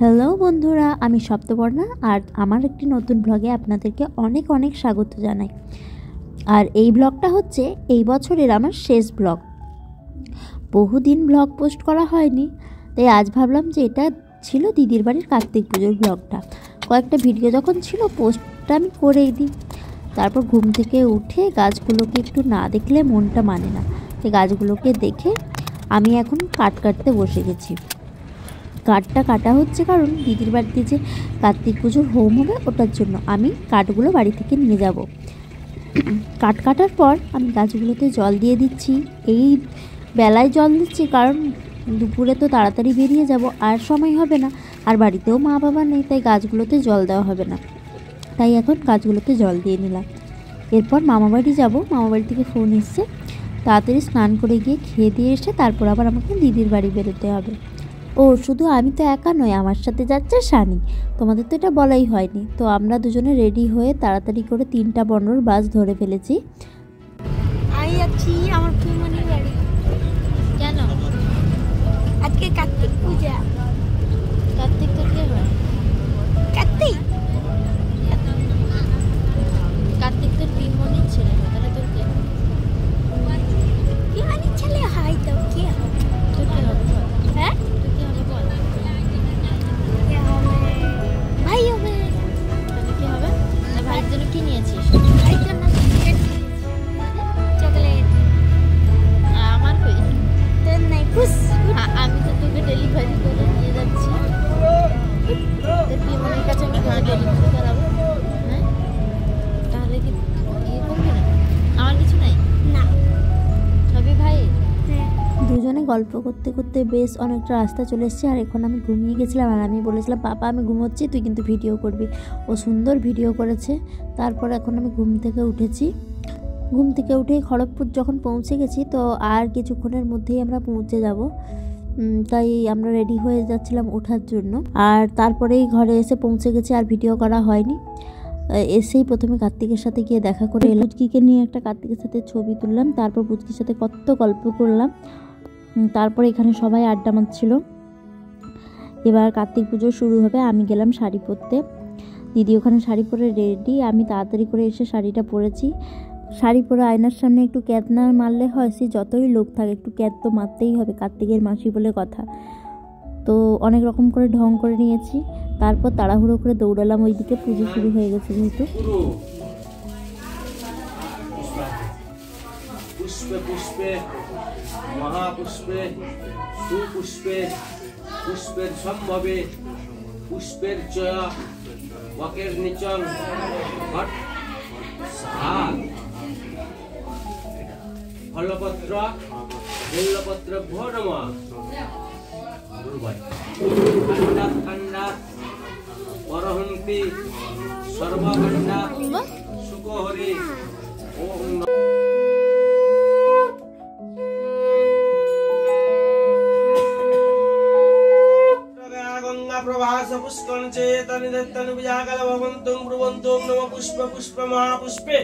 Hello বন্ধুরা, আমি সপ্তপর্ণা আর আমার একটি নতুন ব্লগে আপনাদেরকে অনেক অনেক স্বাগত জানাই। আর এই ব্লগটা হচ্ছে এই বছরের আমার শেষ ব্লগ। বহুদিন ব্লগ পোস্ট করা হয়নি, তাই আজ ভাবলাম যে এটা ছিল দিদির বাড়ির কার্তিক পুজোর ব্লগটা। কয়েকটা ভিডিও যখন ছিল পোস্টটা আমি করেই দিই। তারপর ঘুম থেকে উঠে গাছগুলোকে একটু না দেখলে মনটা মানে না, এই গাছগুলোকে দেখে আমি এখন কাটতে বসে গেছি। কাঠটা কাটা হচ্ছে কারণ দিদির বাড়িতে যে কার্তিক পুজোর হোম হবে ওটার জন্য আমি কাঠগুলো বাড়ি থেকে নিয়ে যাব। কাঠ কাটার পর আমি গাছগুলোতে জল দিয়ে দিচ্ছি। এই বেলায় জল দিচ্ছি কারণ দুপুরে তো তাড়াতাড়ি বেরিয়ে যাব, আর সময় হবে না, আর বাড়িতেও মা বাবা নেই, তাই গাছগুলোতে জল দেওয়া হবে না। তাই এখন গাছগুলোতে জল দিয়ে নিলাম। এরপর মামাবাড়ি যাব, মামাবাড়ি থেকে ফোন এসছে, তাড়াতাড়ি স্নান করে গিয়ে খেয়ে দিয়ে এসে তারপর আবার আমাকে দিদির বাড়ি বেরোতে হবে। ও শুধু আমি তো একা নয়, আমার সাথে যাচ্ছে সানি, তোমাদের তো এটা বলাই হয়নি। তো আমরা দুজনে রেডি হয়ে তাড়াতাড়ি করে 3টা 15 বাস ধরে ফেলেছি। আমি যাচ্ছি আমার ফুলমণির বাড়ি। কেন? আজকে কার্তিক পূজা। কার্তিক তো কে হয়? কার্তিক কার্তিক তোর পিমনির ছেলে, তাহলে তোর কে? পিমানির ছেলে হয় তো কে হবে? তোর কে হবে? হ্যাঁ তুই কে হবে বল? কে হবে? ভাই হবে। তাহলে কে হবে? না ভাইয়ের জন্য কি নিয়েছিস? ভাইয়ের জন্য চকলেট। আমার কই? তোর নাই খুশ। আমি তো তোকে ডেলিভারি করে নিয়ে যাচ্ছি। তোর পিমনির কাছে আমি তোকে ডেলিভারি করাবো। হ্যাঁ, তাহলে কি ইয়ে করবি না? আমার কিছু নাই না সবই ভাই। হ্যাঁ দুজনে গল্প করতে করতে বেশ অনেকটা রাস্তা চলে এসেছে, আর এখন আমি ঘুমিয়ে গেছিলাম। আর আমি বলেছিলাম পাপা আমি ঘুমোচ্ছি, তুই কিন্তু ভিডিও করবি। ও সুন্দর ভিডিও করেছে। তারপর এখন আমি ঘুম থেকে উঠেছি। ঘুম থেকে উঠেই খড়গপুর যখন পৌঁছে গেছি, তো আর কিছুক্ষণের মধ্যেই আমরা পৌঁছে যাব। তাই আমরা রেডি হয়ে যাচ্ছিলাম ওঠার জন্য। আর তারপরেই ঘরে এসে পৌঁছে গেছি, আর ভিডিও করা হয়নি। এসেই প্রথমে কার্তিকের সাথে গিয়ে দেখা করে এলাম। পুচকিকে নিয়ে একটা কার্তিকের সাথে ছবি তুললাম, তারপর পুচকির সাথে কত গল্প করলাম। তারপর এখানে সবাই আড্ডা মারছিল। এবার কার্তিক পুজো শুরু হবে। আমি গেলাম শাড়ি পরতে, দিদি ওখানে শাড়ি পরে রেডি। আমি তাড়াতাড়ি করে এসে শাড়িটা পরেছি। শাড়ি পরে আয়নার সামনে একটু ক্যাত না মারলে হয়? সে যতই লোক থাকে একটু ক্যাত তো মারতেই হবে, কার্তিকের মাসি বলে কথা। তো অনেক রকম করে ঢং করে নিয়েছি। তারপর তাড়াহুড়ো করে দৌড়ালাম ওইদিকে, পুজো শুরু হয়ে গেছে যেহেতু। পুষ্পে পুষ্পে মহাপুষ্পে সুপুষ্পে পুষ্পের সম্ভবে পুষ্পের চয়া ওয়াকের নিচং ঘট সাহা ফলপত্র মূল্যপত্র ভো নমঃ খণ্ডাৎ খণ্ডাৎ পরহন্তি সর্বখণ্ডা সুকহরি ওম प्रभास पुष्कण चेतन दत्तन विजागल भवन्तुं ब्रुवन्तुं नमः पुष्प पुष्प महापुष्पे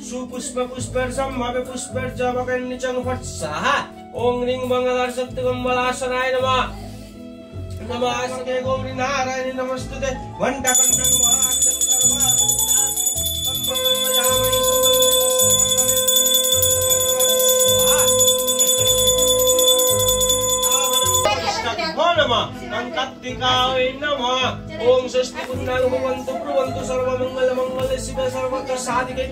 सुपुष्प पुष्पेर सम्भावे पुष्पेर च वकन्निचं फट् स्वाहा ओं ह्रीं मंगलार शक्ति कमलासनाय नमः नमस्ते गौरी नारायणी नमस्तुते घंटाकण्ठं महार्घं कार्तिकाय नमः ओम षष्ठी पुण्यं भवन्तु ब्रुवन्तु सर्वमंगल मंगल शिवे सर्वत्र साधिके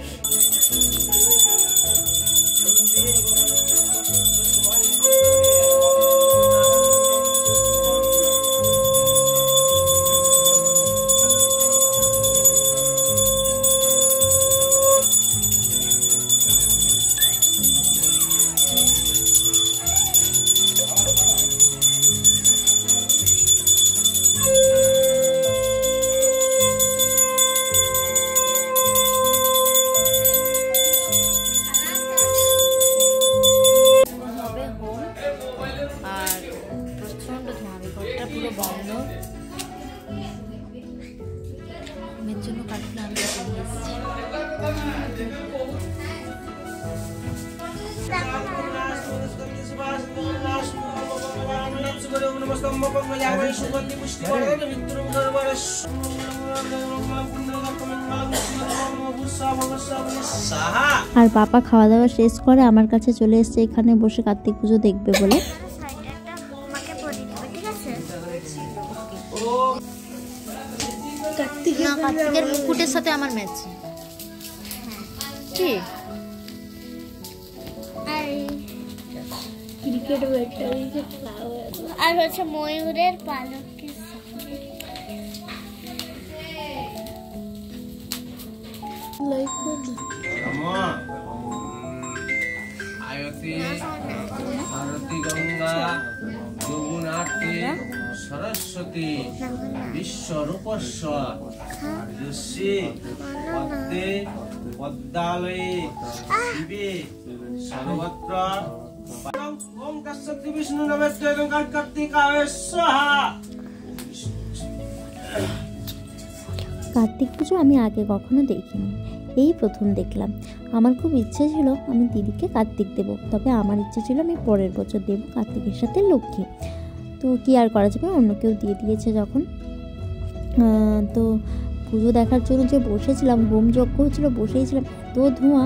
জন্য কাঠগুলো আমি নিয়ে এসেছি। আর পাপা খাওয়া দাওয়া শেষ করে আমার কাছে চলে এসেছে এখানে বসে কার্তিক পুজো দেখবে বলে। কার্তিকের মুকুটের সাথে আমার ম্যাচ কি ক্রিকেট আর হচ্ছে ময়ূরের পালকের আয়তি ভারতী গঙ্গা যমুনার্থী সরস্বতী বিশ্বরূপস্য ঋষি পদ্মে পদ্মালয়ে শিবে সর্বত্র ওম তৎসৎ বিষ্ণু নামে কার্তিকায় স্বাহা। কার্তিক পুজো আমি আগে কখনো দেখিনি, এই প্রথম দেখলাম। আমার খুব ইচ্ছে ছিল আমি দিদিকে কার্তিক দেবো, তবে আমার ইচ্ছে ছিল আমি পরের বছর দেবো কার্তিকের সাথে লক্ষ্মী। তো কি আর করা যাবে, অন্য কেউ দিয়ে দিয়েছে যখন। তো পুজো দেখার জন্য যে বসেছিলাম, হোম যজ্ঞ হচ্ছিল, বসেইছিলাম, এত ধোঁয়া,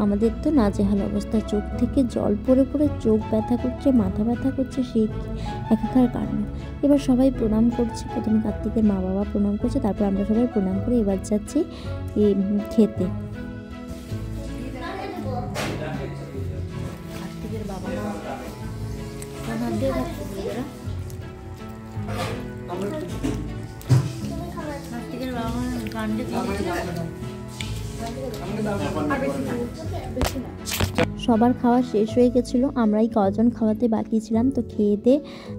আমাদের তো নাজেহাল অবস্থা, চোখ থেকে জল পড়ে পড়ে চোখ ব্যথা করছে, মাথা ব্যথা করছে, সেই একাকার কারণ। এবার সবাই প্রণাম করছে, প্রথমে কার্তিকের মা বাবা প্রণাম করছে, তারপর আমরা সবাই প্রণাম করে এবার যাচ্ছি খেতে। কার্তিকের বাবা সবার খাওয়া শেষ হয়ে গেছিলো, আমরাই কজন খাওয়াতে বাকি ছিলাম। তো খেয়ে দিয়ে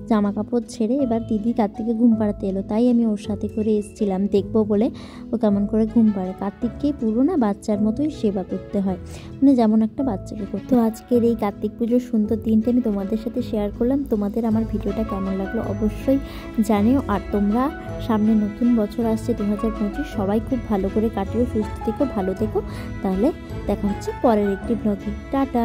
জামা কাপড় ছেড়ে এবার দিদি কার্তিকে ঘুম পাড়াতে এলো, তাই আমি ওর সাথে করে এসেছিলাম দেখবো বলে ও কেমন করে ঘুম পাড়ে। কার্তিককে পুরো না বাচ্চার মতোই সেবা করতে হয়, মানে যেমন একটা বাচ্চাকে করতে। তো আজকের এই কার্তিক পুজোর সুন্দর দিনটা আমি তোমাদের সাথে শেয়ার করলাম। তোমাদের আমার ভিডিওটা কেমন লাগলো অবশ্যই জানিও। আর তোমরা সামনে নতুন বছর আসছে 2025, সবাই খুব ভালো করে কাটিও, সুস্থ থেকো, ভালো থেকো। তাহলে দেখা হচ্ছে পরের একটি ব্লগে। টাটা।